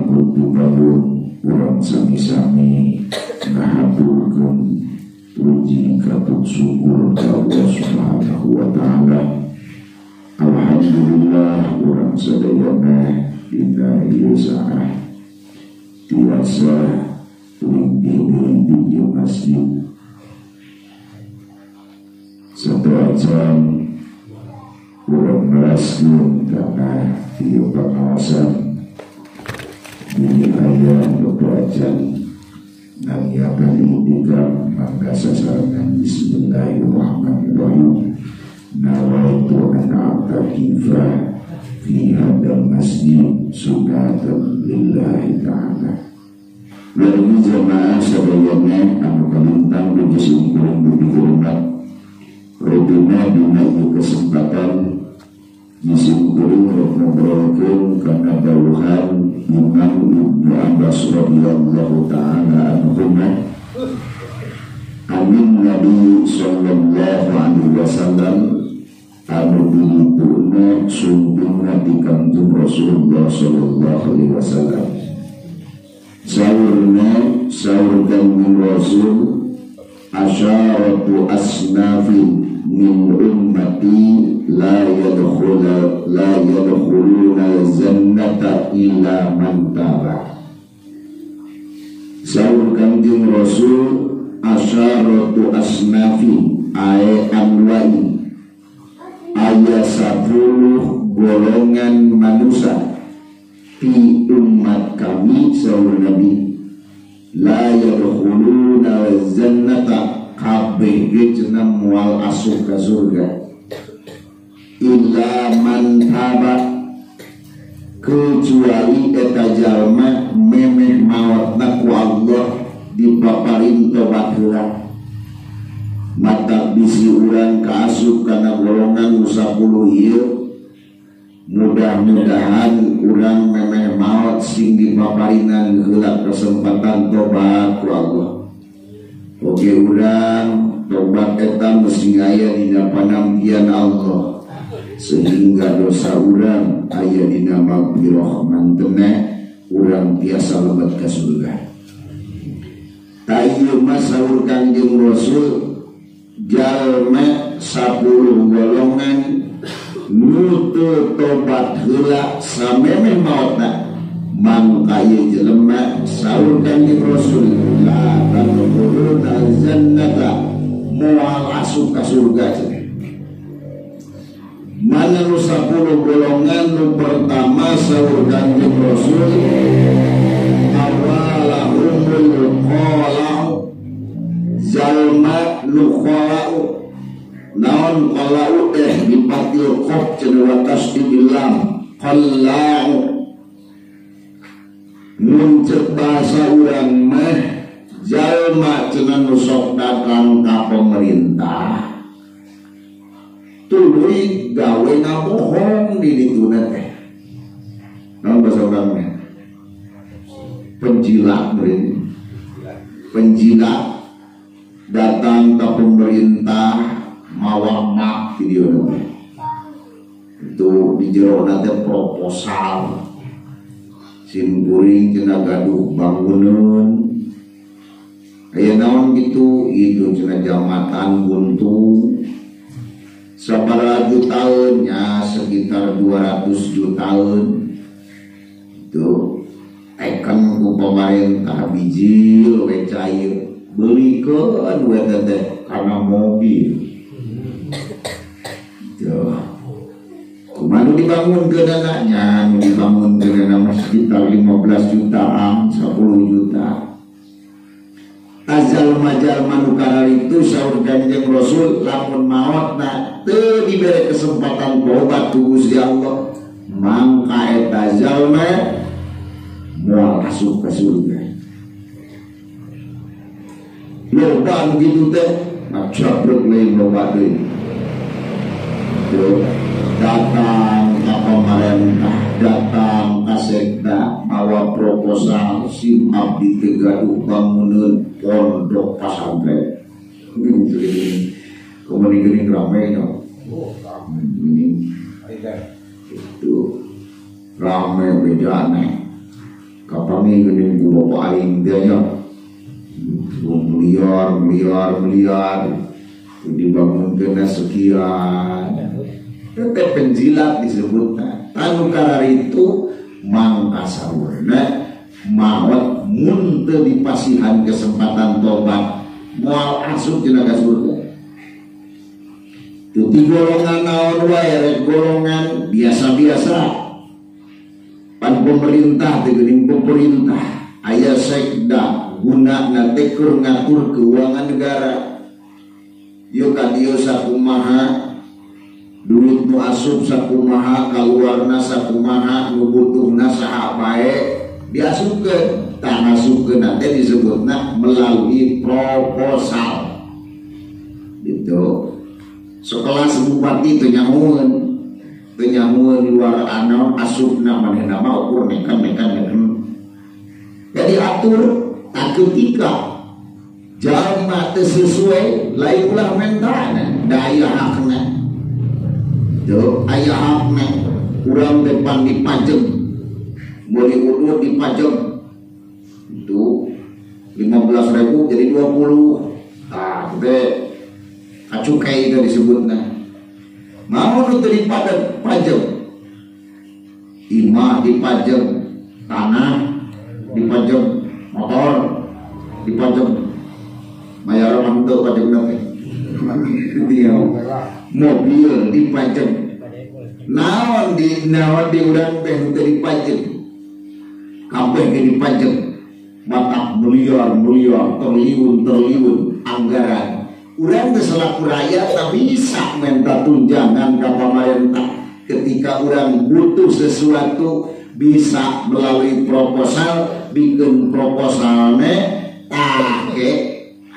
kudu balun urang sami-sami ngahaturkeun puji katut syukur ka Allah Subhanahu wa taala. Alhamdulillah urang sadayana dina ieu saah tiasa linggih di masjid sederajat urang ngeraskeun kana ieu pangawasan di aya beberapa nangyakan indikam mangga sasaran bismillahirrahmanirrahim nawaitu an'ata kifah fi hadal masjid sunatan lillahi ta'ala. Lalu jamaah sadayana anu kalintang bagi singkurang budi hormat robina dina kesempatan disingkuring ngobrolkeun kana dawuhan Imam Ibnu Abbas radhiyallahu ta'ala anhuma amin Nabi sallallahu alaihi wasallam anu dilipuna sumpingna di kanjeng Rasulullah sallallahu alaihi wasallam. Sahur kanjeng Rasul asyaratu asnafin min ummati la yadkhuluna jannata illa man taba. Sahur kanjeng Rasul asyaratu asnafin ay anwa'i aya 10 golongan manusia di umat kami sahur Nabi la yadkhuluna jannata kabeh cenah moal asup ka surga illa man taba kecuali eta jalma memeh maotna ku Allah dipaparin tobat heula. Mata bisi urang kaasup kana golongan 10 ieu mudah-mudahan urang memeh maot sing dipaparinan heula kesempatan tobat ku Allah. Oke urang tobat eta mesti aya dina panampian Allah sehingga dosa urang aya dina maghfirah mantena urang tiasa lebet ka surga. Tayeu mah saur Kanjeng Rasul jalma 10 golongan nutu tobat heula samemeh maotna mangka ieu jelema saur Kanjeng Rasul la tadkhuluna jannata moal asup ka surga cenah. Mana nu 10 golongan nu pertama saur Kanjeng Rasul awalahumul qalau jalma nu qalau naon qalau dipatil qaf cenah watas dibilang qalau mun cek bahasa urang mah jalma cenah nu sok datang ka pemerintah tuluy gawe ngabohong di dituna teh. Naon bahasa urang mah penjilat meureun. Penjilat datang ke pemerintah mawa mak video itu di jero nanti proposal simkuring cenah gaduh bangunan aya naon gitu itu cenah jambatan buntu sabaraha tahunnya sekitar 200 jutaan itu teken ku pemerintah bijil we cair belikeun we teh karena mobil tuh kumaha dibangunkeun anaknya dibangunkeun sekitar 15 jutaan 10 juta azal majal manukara itu saur Kanjeng Rasul lamun maotna teu dibere kesempatan tobat ku Gusti Allah mangka eta jalma moal asup ka surga. Loba begitu teh ngacabrek lain loba deui. Datang ke pemerintah, datang ke sekda, bawa proposal sim abdi tegaduh bangunan pondok pesantren. Kemudian ramai dong. Ini itu ramai beda aneh. kapangi geuning ku bapak aing teh nya miliar dibangunkeun sekian teh penjilat disebutna anu karari itu mangka saurna maot mun teu dipasihan kesempatan tobat moal asup dina surga. Itu golongan naon wae rek golongan biasa-biasa. Pan pemerintah teh geuning pemerintah aya sekda gunana teh keur ngatur keuangan negara. Ieu ka dieu sakumaha duit nu asup sakumaha kaluarna sakumaha nu butuhna saha bae diasupkeun. Tah ngasupkeun teh disebutna melalui proposal. Gitu. Sekelas bupati teu nyamueun luar anaon asupna manehna mah ukur nekan. Jadi atur tak ketika jalma teu sesuai lain ulah mentana da aya hakna. Tuh aya hakna urang depan dipajeng meuli udur dipajeng itu 15.000 jadi 20. Tah teh acukai itu disebutna mau nu teu dipajeng imah dipajeng tanah dipajeng motor dipajeng bayar mantu pajegna teh dia mobil dipajeng naon di urang teh teu dipajeng kabeh dipajeng matak miliar triliun anggaran. Urang selaku rakyat tak bisa minta tunjangan ke pemerintah ketika urang butuh sesuatu bisa melalui proposal bikin proposalnya take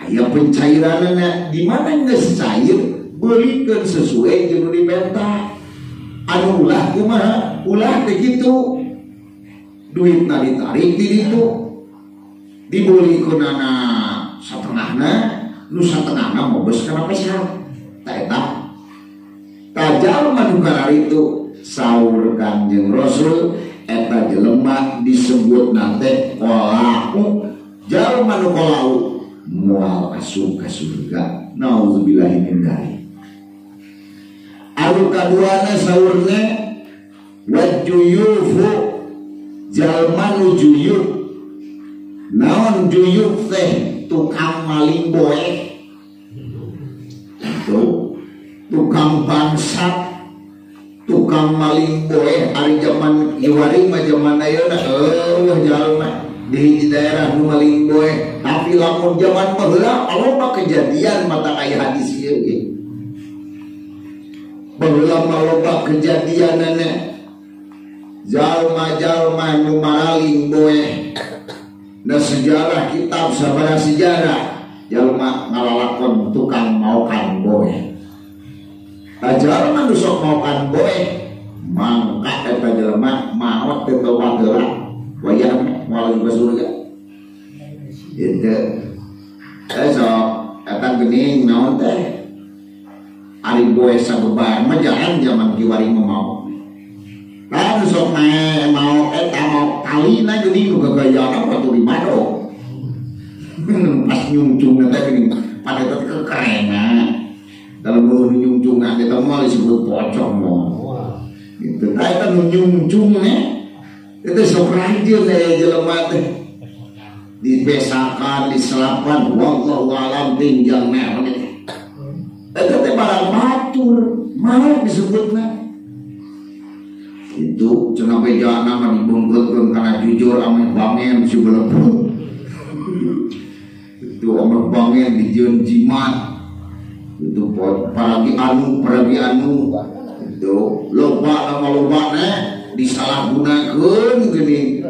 aya pencairannya di mana geus cair belikan sesuai jeung diminta anu ulah kumaha ulah teh kitu duitna ditarik di ditu dibulikeunana satengahna nu satengahna mobes kana pesan ta eta kajalma nu karari itu saur Kanjeng Rasul eta jelema disebutna teh qalahu jalma nu qalahu moal asup ka surga nauzubillahi min dzalik. Anu kaduana saurna wajuyufu jalma nu juyuf naon juyuf teh tukang maling boe itu tukang bangsat tukang maling boe ari zaman iwari mah zaman ayeuna jalma di daerah nu maling boe tapi lamun zaman baheula aloba kejadian mata aya hadis ieu ge baheula maloba kejadianana jalma-jalma nu maling boe. Da sejarah kitab sabaraha sejarah jalma ngalalakon tukang maokan boe. Jalma nu sok maokan boe mangka eta jalma maot teu tobat heula wayahna moal ka surga. Itu sok eta geuning naon teh ari boe sabeban mah jangan zaman kiwari mau. Kan sok mau eta mau kalina geuning nu gagayana batu di mado. Pas nyungcungna teh geuning pada teh kerenna. Dalam nu nyungcungna eta mah disebut pocong moh. Gitu. Eta nu nyungcungna eta sok rajin aya jelema teh. Dibesakan, diselapan, wallahu alam pinjangna. Eta teh barang batur, mah disebutna. Itu cenah bejana mah dibungkeutkeun kana jujur ame bangen si belepung. Itu ame bangen dijieun jimat. Itu paragi anu itu loba nama lobana disalahgunakeun geuning.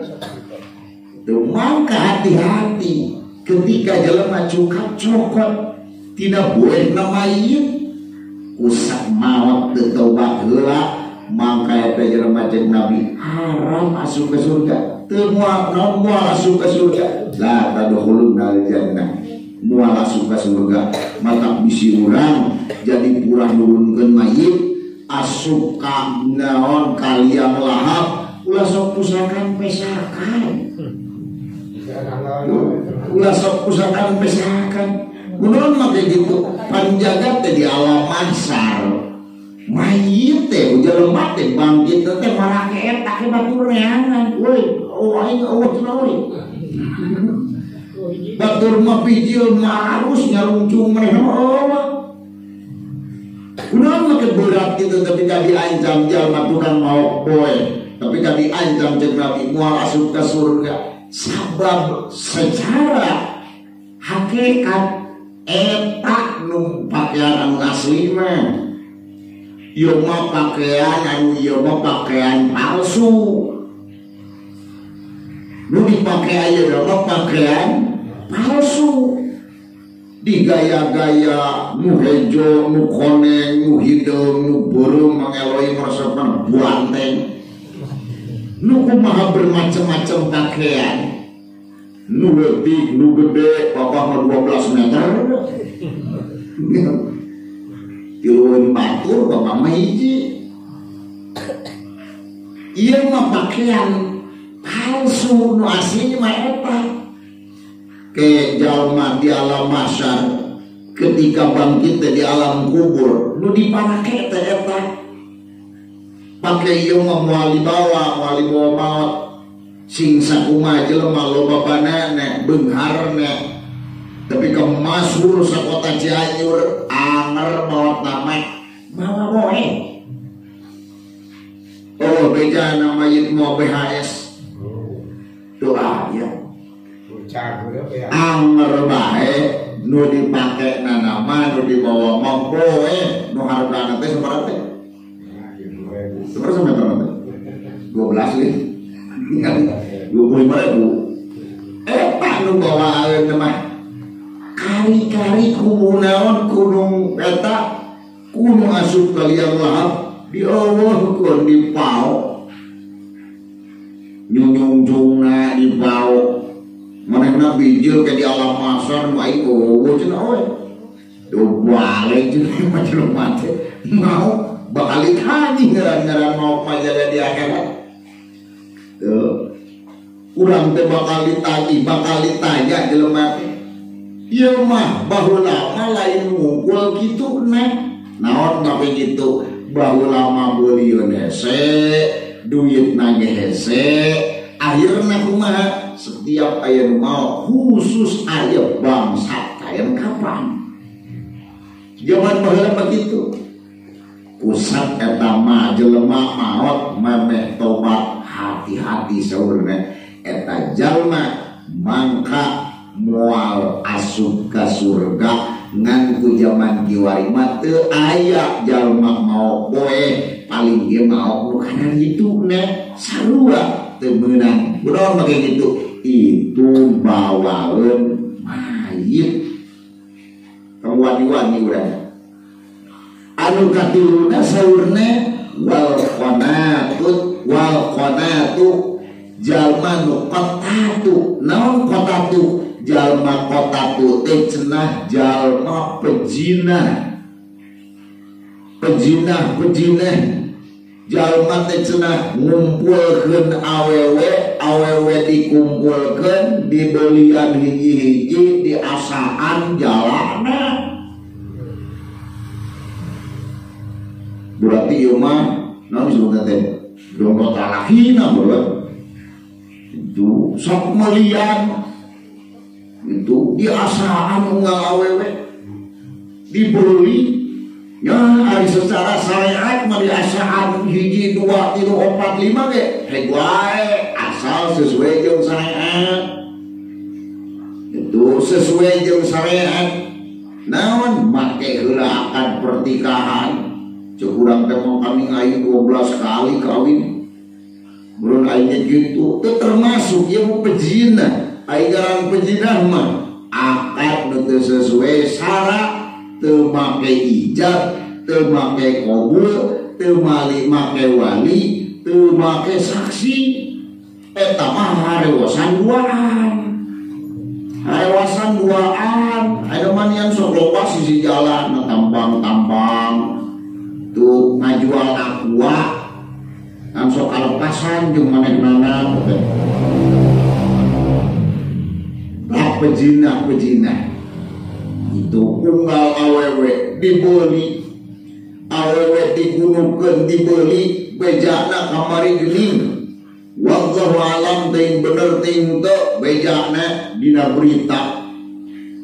Itu mangka hati-hati ketika jelema cukap cokot tina boehna mayit usak maot teu tobat heula mangka eta jelema cek Nabi haram asup ke surga teu moal asup ke surga la tadkhuluna jannah moal asup ke surga mata bisi urang jadi purah nurunkeun mayit asup ka naon kalian lahap ulah sok pusakan pesakan. Ulah sok pusakan pesakan. Kunaon make gitu. Panjagat teh di alam mahsyar. Mayit teh jelema teh bangkit teh marake eta ke batur neangan. Woi, aing eueuh cenah we. Batur mah pijil harus nyarungcung mereka Allah. Kunaon make berat gitu tapi ka diancam jalma tukang mau poe. Tapi kan diancam jeung Nabi moal asup ke surga. Sabab secara hakikat eta nu pakaian anu asli mah ieu mah pakaian anu ieu mah pakaian palsu. Nu dipake ayeuna mah pakaian palsu. Digaya-gaya nu hejo, nu koneng, nu hideung, nu beureum mangeloi meresepan buanteng. Nu kumaha bermacam-macam pakaian. Nu leutik, nu gede, papa 12 meter. Tiluan batur, papa mah hiji. Ieu mah pakaian palsu, nu asli mah eta. Ke jalma di alam mahsyar ketika bangkit di alam kubur, nu diparake teh eta. Pakai ieu mah moal dibawa maut. Sing sakumaha jelema loba banana beungharna. Tapi kemasur sakota Cianjur anger maot nama mawa boe. Oh beja nama mayit mau BHS. Doa ya. Anger bae nu dipake nama nu dibawa mah boe nu hargana teh sabaraha teh? Seberapa meter nanti? 12 nih. 25.000. Nu bawa aweun mah kari-kari kunaon kudu eta kudu asup ka liang lahap di Allah kun dipao. Nyunjungna dipao. Manehna bijil ke di alam mahsyar nu aing eueuh cenah we. Do balik cenah mah jelema teh mau balik haji ngaran-ngaran mau pajaga di akhirat. Tuh. Urang teh bakal ditanya jelema teh. Ieu mah baheula mah lain ngumpul kitu neh. Naon tapi kitu? Baheula mah beulieun hese, duitna ge hese. Akhirna kumaha? Setiap aya nu mau khusus aya bangsa kayen kapan. Zaman baheula begitu. Pusat eta mah jelema maot mameh tobat hati-hati saurna eta jalma mangka moal asup ka surga ngan ku zaman kiwari mah teu aya jalma mau boe paling ge mau nu kana ditu ne sarua teu meunang kunaon make kitu itu bawaeun mayit kawani-wani urang anu katiluna saurna wal qanatu jalma nu qatatu. Naon qatatu? Jalma qatatu teh cenah jalma pejinah jalma teh cenah ngumpulkeun awewe dikumpulkeun dibelian hiji-hiji diasaan jalana. Berarti ieu mah naon disebutna teh domba talakina beureut. Itu sok melian itu diasaan unggal awewe dibeli ya ari secara syariat mah diasaan hiji 2 3 4 5 ge heg wae asal sesuai jeung syariat. Itu sesuai jeung syariat. Naon make heula akad pertikahan. Curang teh mau kami aing 12 kali kawin. Belum aingnya gitu. Itu termasuk ya mau pejina. Aing garang pejina mah akad nu teu sesuai syarat, teu make ijab, teu make qabul, teu make wali, teu make saksi. Eta mah harewasan duaan. Ada manian sok loba sisi jalan tampang tuh ngajual aqua langsung kalepasan jeung manehna tak pejina itu unggal awewe dibeli awewe digunukeun dibeli bejana kamari geuning wallahu alam teuing bener teuing teu bejana dina berita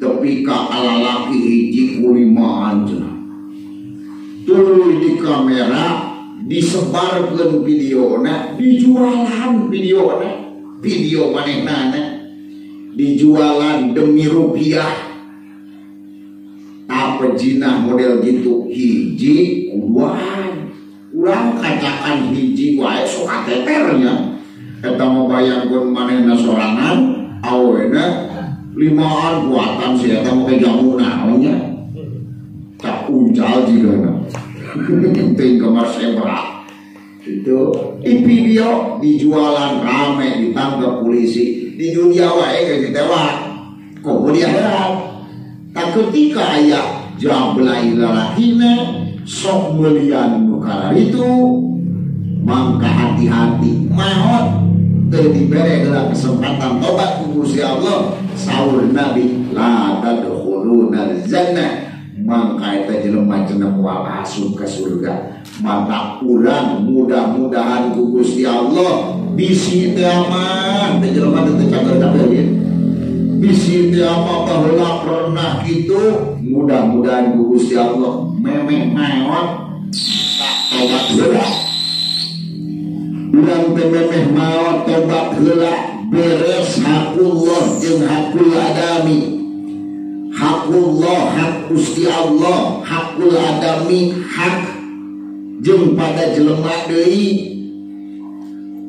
tepi ka alalaki hiji kulimaan cenah tuluy di kamera disebarkeun videona dijualan video manehna dijualan demi rupiah apa jinah model gitu hiji kuduan urang kacakan hiji wae sok kateternya eta mau bayangkeun manehna sorangan awena limaan buatan si eta mau jamu naonnya tak uncal jigana penting kamar sebra itu di video dijualan rame ditangkap polisi di dunia wae kayak ditewak kok di akhirat tak ketika aya jablai lalakina sok melian nukara itu mangka hati-hati maot teu dibere geura kesempatan tobat ku Gusti Allah saur Nabi la tadkhuluna jannah mangka eta jelema cenah moal asup ka surga mata urang mudah-mudahan ku Gusti Allah bisi teu aman teh jelema teu cager kabeh bisi teu aman baheula pernah kitu mudah-mudahan ku Gusti Allah memeh maot tak tobat heula urang teh memeh maot tobat heula beres hakullah jeung hakul adami hakullah hak Gusti Allah hakul adami hak jeung pada jelema deui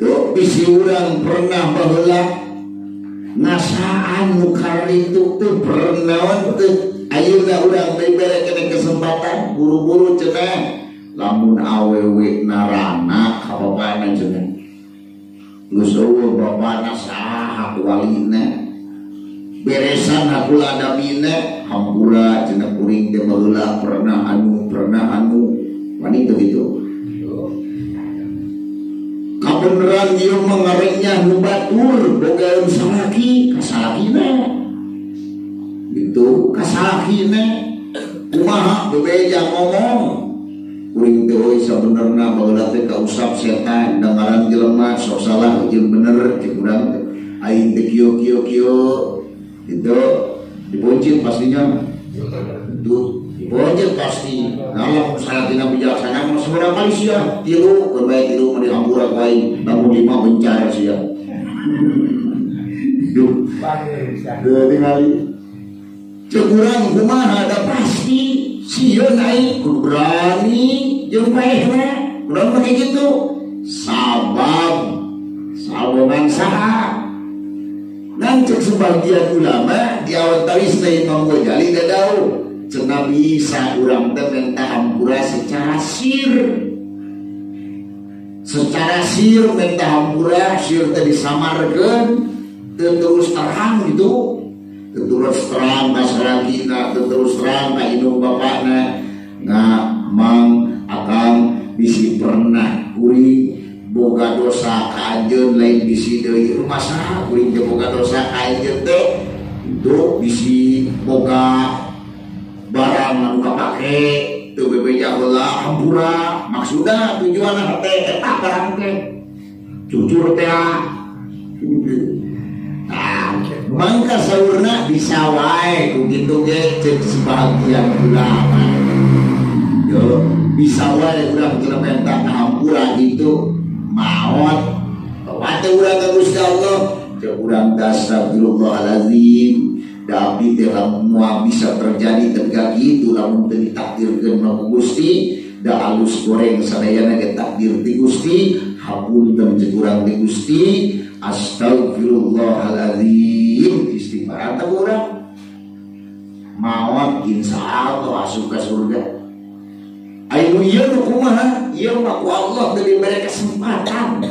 tuh bisi urang pernah baheula ngasaan nu karitu teu pernah teu ayeuna urang dibere keneh kesempatan buru-buru cenah lamun awewe narana ka bapana cenah geus eueuh bapana saha walina beresan hakul adamina hampura cenah kuring teh baheula pernah anu wanita gitu kabeneran ieu mengareknya nu batur boga salaki kasalakina gitu kasalakina kumaha bebeja ngomong kuring teh euy sabenerna baheula teh kausap setan dengaran jelema sok salah jeung bener cek urang teh aing teh kieu itu diboncit pastinya itu diboncit pasti namun salatina bijaksana mah seberapa kali sia tilu berbaik tilu mah dihampura ku aing namun 5 bencar sia itu tingali cek urang kumaha da pasti sieun aing kudu berani jeung baehna urang mah kitu sabab sabogan saha dan cek sebagian ulama di awal tawis teh Imam Ghazali dadau cenah bisa urang teh minta hampura secara sir minta hampura sir teh disamarkeun teu terus terang gitu teu terus terang ka sarakina teu terus terang ka indung bapana mang akang bisi pernah kuring boga dosa ka anjeun lain bisi deui rumah saha kuring teh boga dosa ka anjeun teh itu bisi boga barang anu kapake teu bebeja heula hampura maksudna tujuanna teh eta barang teh jujur teh mangka saurna bisa wae kukitu ge cek sebagian ulama yo bisa wae urang teu minta hampura itu maot wate urang ka Gusti Allah cek urang astagfirullahalazim da abdi teh lamun bisa terjadi tegak kitu lamun teu ditakdirkeun ku Gusti da alus goreng sadayana ge takdir ti Gusti hapunten cek urang ti Gusti astagfirullahalazim istighfar ta urang maot insyaallah asup ka surga ayo ieu nu kumaha ieu mah ku Allah teu dibere kesempatan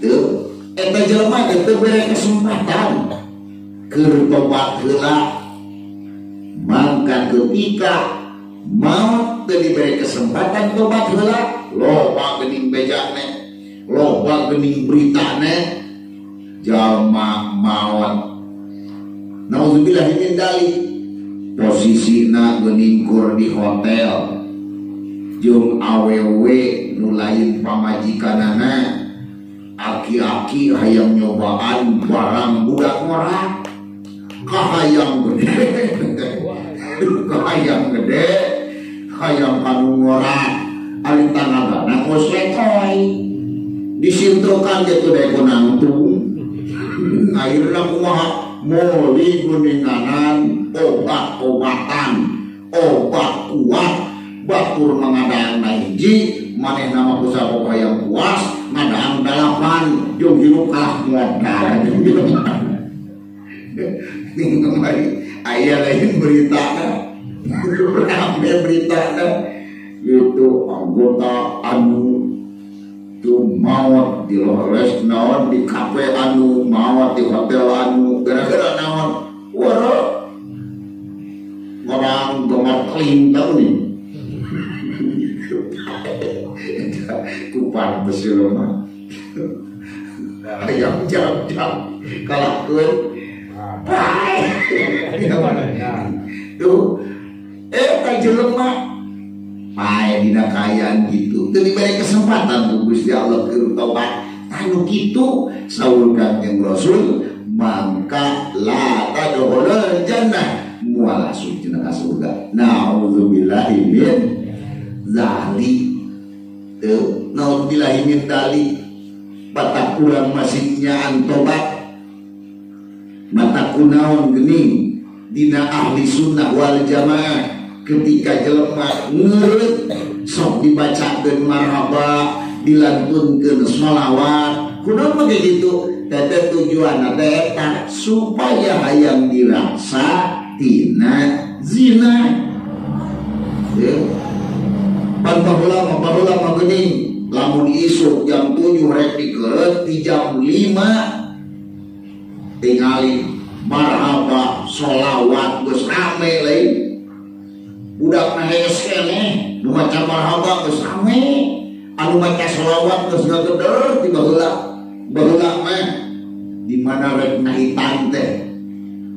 teu eta jelema teu dibere kesempatan keur tobat heula mangka ketika maut teu dibere kesempatan tobat heula loba geuning bejane, loba geuning beritane, jalma maot. Nauzubillah min dzalik. Posisina geuning kur di hotel. Jeung awewe nu lain pamajikanana, aki-aki hayang nyobaan barang budak ngora, kahayang gede, kahayang gede, hayang kanu ngora, alin tanagana kosletoy, disintokan gitu deh kunangtung, akhirnya kumaha moli guninganan obat-obatan, obat kuat, batur mengadaan hiji, maneh nama usaha yang puas, ngadaan dalapan, jeung hirup kalah modal. Kembali, aya lain berita rame berita itu anggota anu tu maot di lores naon di kafe anu maot di hotel anu gara-gara naon orang gemar kelintang nih kupar besul mah ayam jam-jam kalahkeun tuh ka jelema pae dina kayaan gitu teu diberi kesempatan tuh Gusti Allah keur tobat anu kitu saur Kanjeng Rasul mangka la tadkhulul jannah mual asup cenah ka surga. Nauzubillahi min dzalik. Nauzubillahi min dzalik. Batak urang masih nyaan tobat. Mata kunaon geuning dina ahli sunnah wal jamaah ketika jelema ngeureut sok dibacakeun marhaba, dilantunkeun sholawat. Kunaon mah kitu? Tete tujuanna teh eta supaya hayang dirasa tina zina. Paheula geuning lamun isuk jam 7 rek dikeut di jam 5 tingali marhaba sholawat geus rame lain budak nahes keneh nu maca marhaba geus rame anu maca sholawat geus ngageder ti baheula mah di mana rek ngahitan teh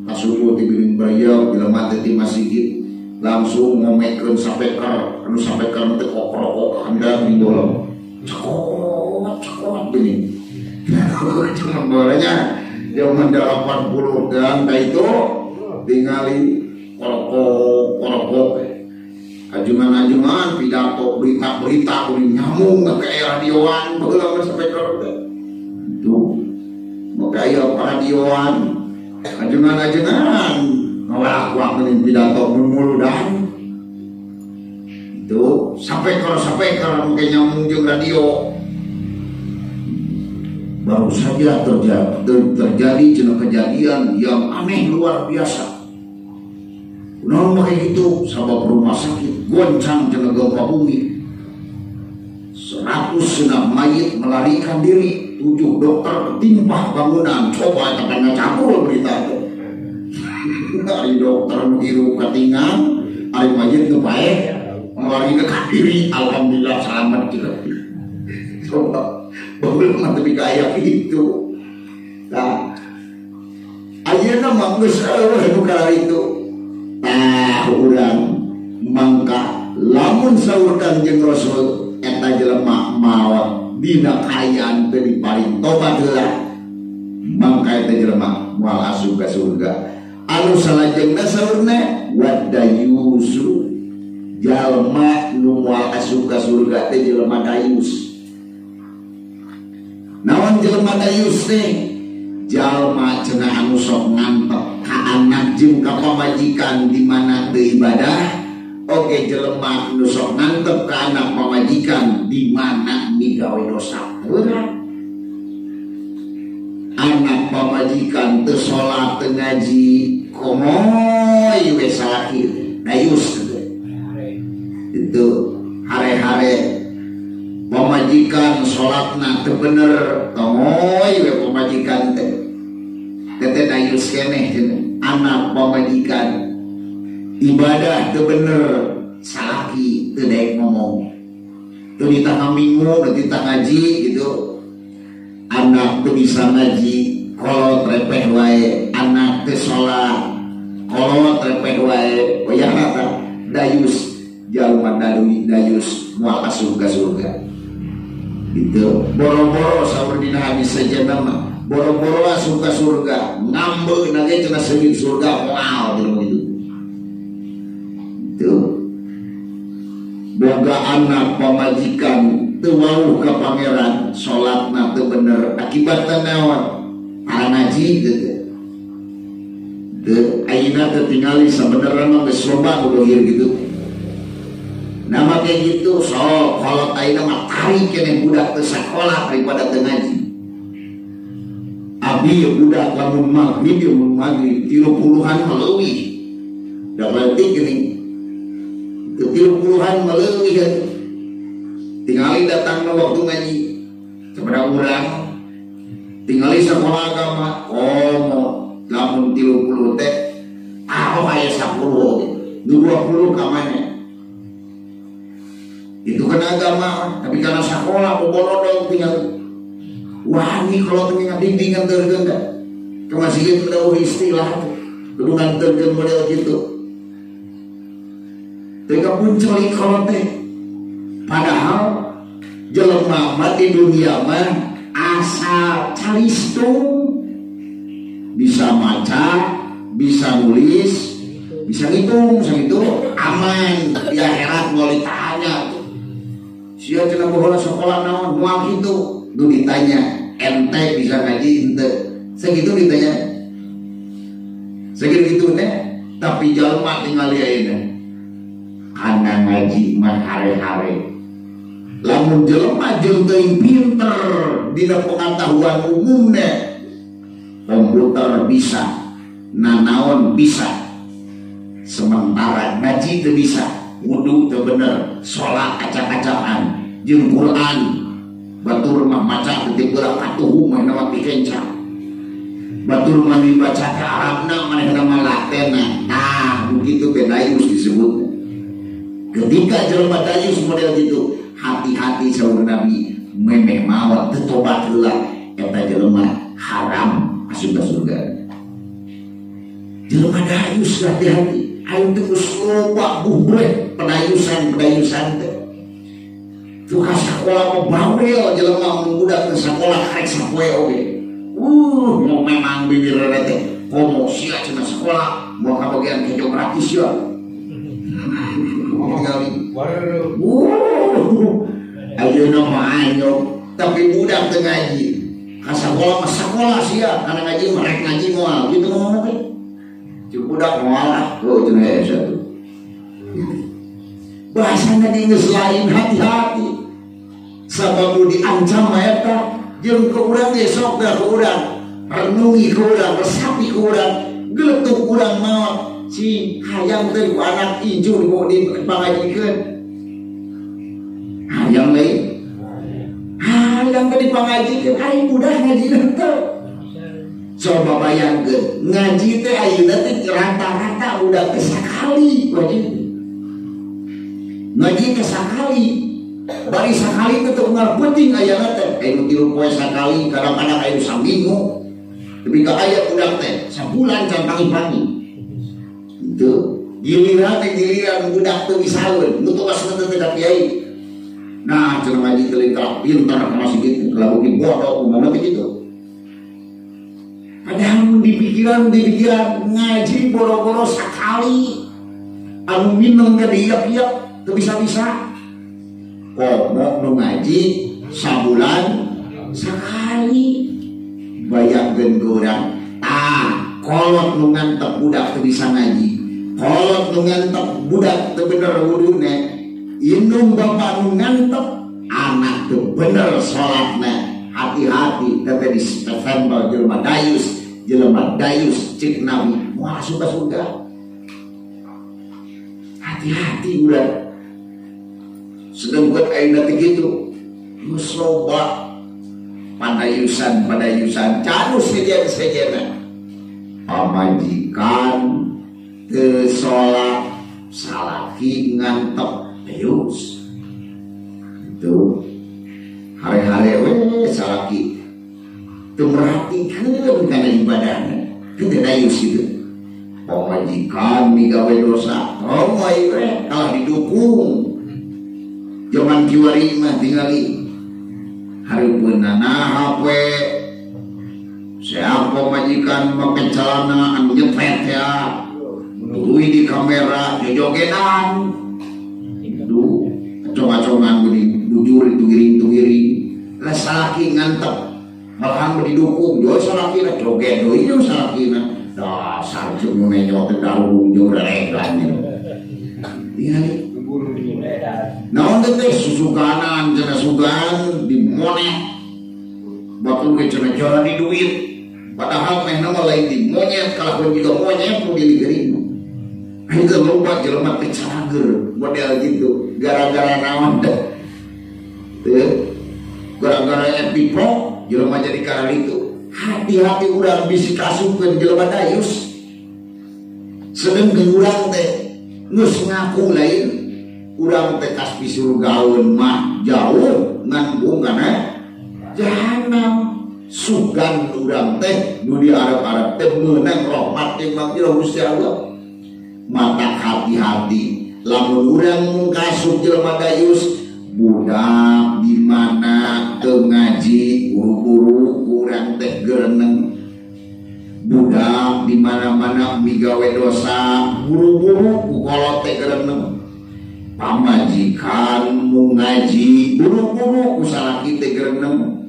kasuruh ti geuning bayau bila mati ti masjid langsung ngomekeun sapeker anu sapeker teh kokrok handap di dolong cakot gini cuma bolanya zaman 80 dan itu tingali korok ajungan pidato berita kuning nyamung ke radioan baheula sampai ke itu maka aya radioan ajungan ngawak kuning pidato muludan itu sampai ke nyamung jeung radio. Baru saja terjadi kejadian yang aneh luar biasa. Namun kayak gitu, sabab rumah sakit goncang cenah gempa bumi. 100 senam mayit melarikan diri, 7 dokter ketimpa bangunan. Coba tekan ngacakul berita itu. Ari dokter menghirup katingan, ari mayit kepae melarikan diri. Alhamdulillah selamat juga. Coba belum tapi kayak itu. Nah, ayeuna mah geus eueuh nu itu. Tah urang mangka lamun saur Kanjeng Rasul eta jelema maot dina kayaan teu diparing tobat heula. Mangka eta jelema moal asup ka surga. Anu salajengna saurna wadayusu. Jalma nu moal asup ka surga teh jelema dayus. Nawan jelema dayus teh jalma cenah anu sok ngantep ka anak jeung ka pamajikan di mana teu ibadah. Oke jelema anu sok ngantep ka anak pamajikan di mana migawe dosa berat. Anak pamajikan teu salat teu ngaji komoy we salakir dayus itu hare-hare pemajikan sholatna teu bener tomoy we pemajikan teh tete dayus keneh anak pemajikan ibadah teu bener salaki teu daek ngomong Teu ditangga minggu, teu ditangga ngaji gitu. Anak teu bisa ngaji, kolot repeh wae, anak teu salat, kolot repeh wae, oyahna tah dayus jalma dayus moal ka surga. Gitu. Boro-boro saur dina hadis sejenna mah, boro-boro asup ka surga, ngambeun ge cenah seungeun surga moal jelema gitu. Tuh. Boga anak pamajikan teu wauh ka pangeran, salatna teu bener, akibatna naon? Para ngaji gitu. Teu ayeuna teu tingali sabenerna mah geus loba nu dohir gitu. Nama kayak gitu, so kalau ayeuna mah tarik keneh budak teu sakola daripada teu ngaji. Abi budak lamun maghrib 30-an meleuwih. Da leutik geuning 30-an meleuwih kan. Tingali datang waktu ngaji. Sabaraha urang tingali sakola agama, lamun 30 teh aya 10, 20 ka maneh. Itu kan agama, tapi karena sekolah boborodong tinggal wani kalau tinggal bimbingan tergen kan kemasih itu ada istilah kedungan tergen model gitu tega puncali kalau teh padahal jelema mah di dunia mah asal calistung bisa maca, bisa nulis, bisa ngitung aman di akhirat mau ditanya sia cenah bohola sekolah naon moal kitu nu ditanya ente bisa ngaji ente segitu ditanya segitu teh tapi jalma tingali ayeuna kana ngaji mah hare-hare lamun jelema jeung teuing pinter dina pengetahuan umumna komputer bisa nanaon bisa sementara ngaji teu bisa wudu teu bener, sholat acak-acakan, jeung Quran batur mah maca teu urang atuh mah nama pikencang. Batur mah dibaca ke Arabna manehna mah Latenna. Nah, begitu bedayus disebut. Ketika jelema dayus model gitu, hati-hati saur Nabi, memeh maot teu tobat heula eta jelema haram asup ka surga. Jelema dayus hati-hati. Ayo terus loba bubreh pedayusan teh. Tuh ka sakola mah bawel jelema mun budak teh sakola karek sapoe oge. Mau memang bibir teh komo sia cenah sakola mau ka bagian kejo gratis ya. Ayeuna mah ayo tapi budak teu ngaji. Ka sakola mah sakola sia kana ngaji mah rek ngaji moal kitu ngomongna teh. Budak mualah, cenah satu. Bahasana geus lain hati-hati. Sababu diancam eta jeung ke urang ge sok da ke urang, renungi ke urang, resapi ke urang, geuletuk urang maot si hayang teh anak injur mau dipangajikeun. Hayang lain. Hayang teh dipangajikeun, ai budak ngajikeun teh. Coba bayangkan ngaji teh ayeuna teh rata-rata udah kesakali wajib ngaji kesakali bari sakali teh teu unggal penting ayeuna teh anu 3 poe sakali kadang-kadang anu saminggu tapi ka aya udah teh sabulan can pangi-pangi itu giliran budak teu bisaeun nu tugasna teh da kiai nah cenah ngaji teh lengkap pintar masih gitu kalau bodoh umumna teh gitu. Padahal mun dipikiran ngaji boro-boro sakali anu minum ke diap-iap teu bisa-bisa komo nu ngaji sabulan sakali bayangkeun ke urang kolot nu ngantep budak teu bisa ngaji kolot nu ngantep budak teu bener wudune indung bapak nu ngantep anak teu bener salatna hati-hati tete di November jelema dayus cik Nabi moal surga hati-hati udah sedang buat ayeuna teh kitu geus loba padayusan canus sejen pamajikan teu salat salaki ngantep dayus itu hari-hari we salaki teu merhatikeun kana ibadahna teu dayus itu pamajikan migawe dosa moy we kalah didukung zaman kiwari mah tingali hareupeunana hape siapa majikan make celana anu nyepet ya duwi di kamera jogedan aduh acong-acongan bujur itu giring lah salaki ngantep malahan didukung yo salaki na joget deui yo salaki na dasar cuma menyok darung jeung reregan iya naon teh susuganan cenah sugan di moneh bakal ge cenah jalan di duit padahal meh nama lain di monyet kalaupun juga monyet nu digering itu lomba jelema teh cager model gitu gara-gara naon teh gara-gara epipro jelema jadi karena itu hati-hati urang bisi kasupkeun jelema dayus sedengkeun urang teh geus ngaku lain urang teh kas pisurgaeun mah jauh ngan bungkana jahanam sugan urang teh nu di arep-arep teh meunang rahmat jeung magfirah Gusti Allah mata hati-hati lamun urang kasup jelema dayus budak di mana teu ngaji buru-buru urang teh gereneng budak di mana-mana migawe dosa buru-buru kukolot teh gereneng pamajikan mu ngaji buru-buru kusalaki teh gereneng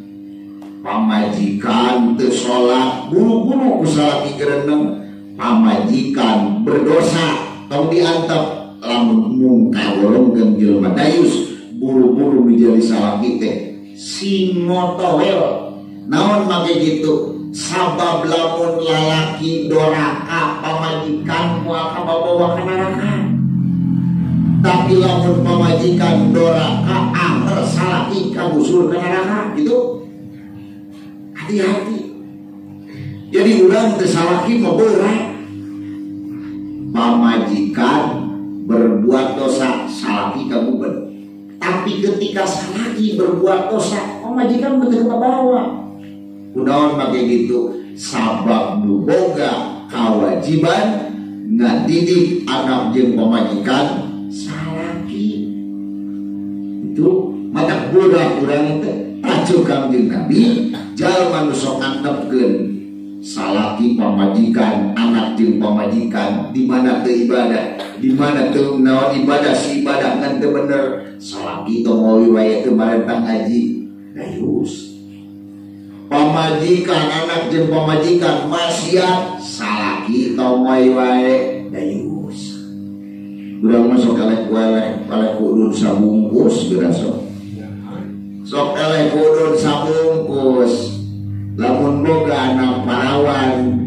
pamajikan teu salat buru-buru kusalaki gereneng pamajikan berdosa tong diantep lamun mungkawolongkeun jelema dayus buru-buru menjadi salaki teh simotowel naon make gitu sabab lamun lalaki doraka pamajikan moal kabawa ka neraka tapi lamun pamajikan doraka anger salaki kabusur ka neraka gitu hati-hati jadi urang teh salaki mah berat pamajikan berbuat dosa salaki kabuben tapi ketika salaki berbuat dosa pamajikan betul kebawa kunaon make gitu sabab nu boga kawajiban ngadidik anak jeung pamajikan salaki itu mata budak urang teh tajuk Kangjeng Nabi jalma nu sok ngantepkeun salaki pamajikan anak jeung pamajikan di mana teu ibadah di mana teu naon ibadah si ibadah ngan teu bener salaki tongowi wae teu marentang haji dayus pamajikan anak jeung pamajikan maksiat salaki tongowi wae dayus urang mah sok eleh kudun sabungkus geura sok eleh kudun sabungkus lamun boga anak parawan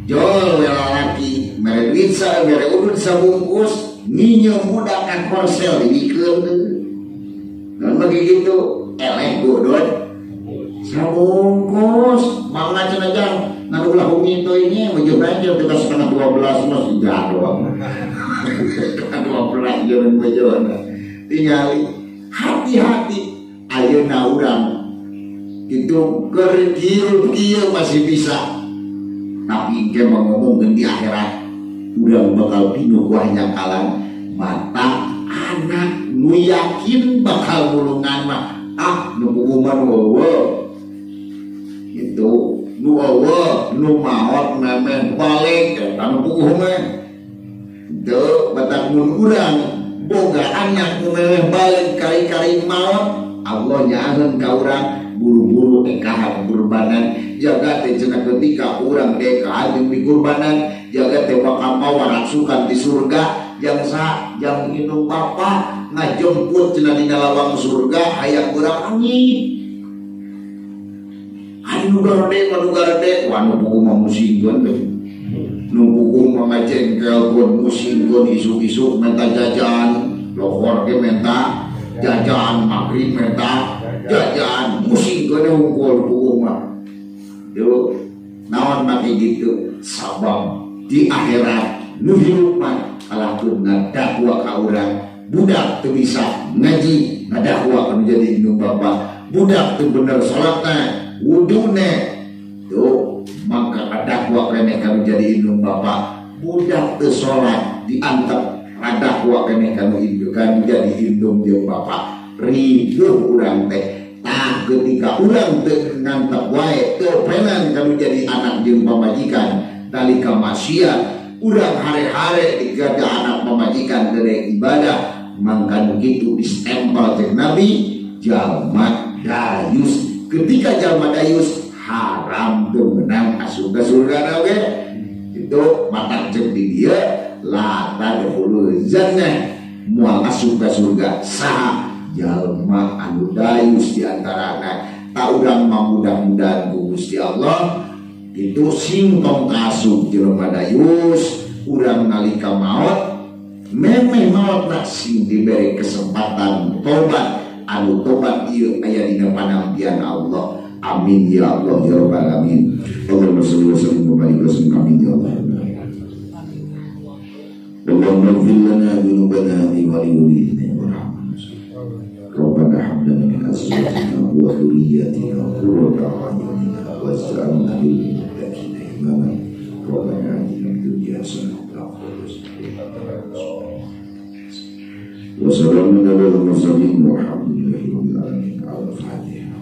jol lalaki mere duit mere udun sabungkus nginyo budak ka korsel dibikeun dan begitu eleh kudun sabungkus mangga cenah jang ngadulah humito ini mejo banjir kita setengah 12 masih jadwal 12 jam mejo tinggali hati-hati ayeuna urang itu kerjil masih bisa tapi dia ngomongin di akhirat udah bakal pinuh wahnya kalan mata anak nu yakin bakal mulungan mah nu hukuman wawa itu nu wawa nu maot memen balik kan hukuman itu batak mun urang boga anak nu memeh balik kali-kali maot Allah nyaheun ka urang buru-buru ekahan kurbanan jaga teh cenah ketika urang ekahan jeung di kurbanan jaga teh bakal mawa rasukan di surga jang indung bapa ngajemput cenah dina lawang surga hayang urang angin anu garede wanu buku mah musingkeun teh nu buku mah ngajengkelkeun musingkeun isuk-isuk minta jajan lohor ge minta jajan maghrib minta jajan musing kena unggul rumah yo naon mati gitu sabab di akhirat nu hidup mah kalaupun dakwa ka urang budak teu bisa ngaji ngadakwa kan jadi indung bapa budak tuh bener salatna wudune tuh maka ngadakwa kene kan jadi indung bapa budak tuh salat diantep ngadakwa kene kan indung kan jadi indung jeung bapa ribuh urang teh nah ketika urang teu ngantep wae teu penan kan jadi anak jeung pamajikan nalika maksiat urang hare-hare digada anak pamajikan dari ibadah mangkan begitu distempel cek Nabi jalma dayus ketika jalma dayus haram tuh menang asup ke surga oke itu mata cek di dia lata dahulu jannah mual asup ke surga sah jalma anu dayus diantara anak tak urang mudah-mudahan ku Gusti Allah itu singkong kasuk jelema dayus urang nalika maut memeh maut nak sing diberi kesempatan tobat anu tobat ieu aya dina panampian Allah amin ya Allah ya rabbal alamin Allahumma shalli wa sallim wa barik wa sallim amin ya Allah Allahumma ighfir lana dhunubana wa liwalidina Rabbana hab lana min azwajina wa dhurriyyatina qurrata a'yunin waj'alna lil muttaqina imama Rabbana atina fid dunya hasanah wa salamun alal mursalin walhamdulillahi rabbil alamin al-Fatiha.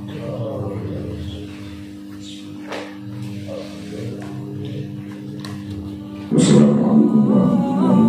Wassalamualaikum warahmatullahi wabarakatuh.